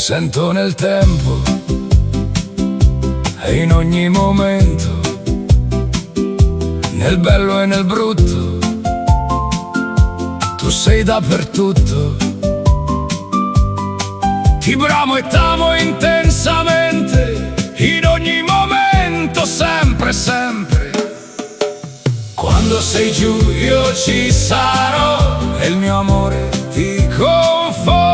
sento nel tempo e in ogni momento, nel bello e nel brutto, tu sei dappertutto. Ti bramo e t'amo intensamente, in ogni momento, sempre, sempre. Quando sei giù io ci sarò e il mio amore ti conforterà.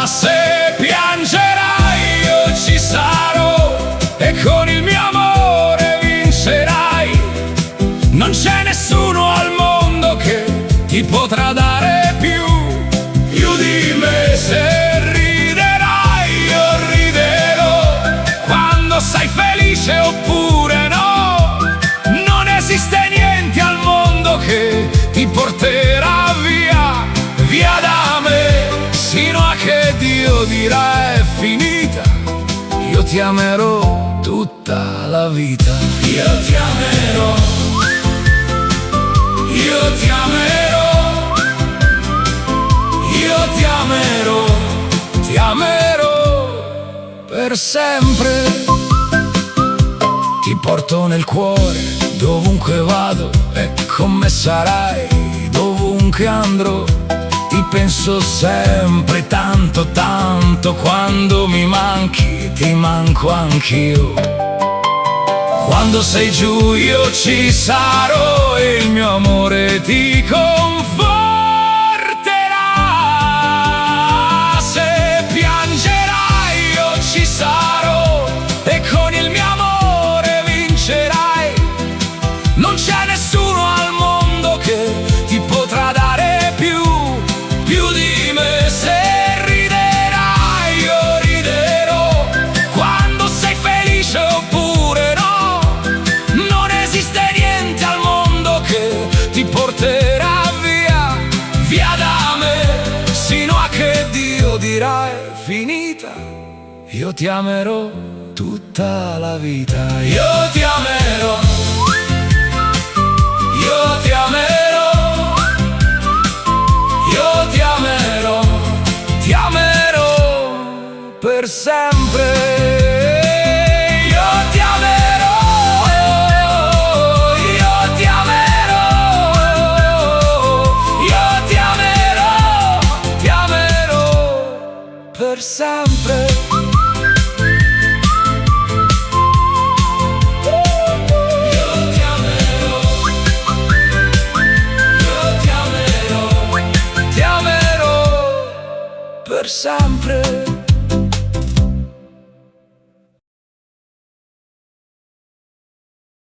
Se piangerai io ci sarò e con il mio amore vincerai. Non c'è nessuno al mondo che ti potrà dare più di me. Se riderai io riderò, quando sei felice oppure no. Non esiste niente al mondo che ti porterà via, via da me, sino a che Dio dirà è finita. Io ti amerò tutta la vita. Io ti amerò, io ti amerò, io ti amerò per sempre. Ti porto nel cuore dovunque vado e con me sarai dovunque andrò. Ti penso sempre tanto, tanto, quando mi manchi ti manco anch'io. Quando sei giù io ci sarò e il mio amore ti conforterà. Se piangerai io ci sarò e con il mio amore vincerai. Non c'è nessuno al mondo che ti potrà dare più di me. Se riderai io riderò, quando sei felice oppure no. Non esiste niente al mondo che ti porterà via, via da me, sino a che Dio dirà è finita. Io ti amerò tutta la vita. Io ti amerò, io ti amerò, io ti amerò, ti amerò per sempre. Io ti amerò, io ti amerò, io ti amerò, ti amerò per sempre. Per sempre.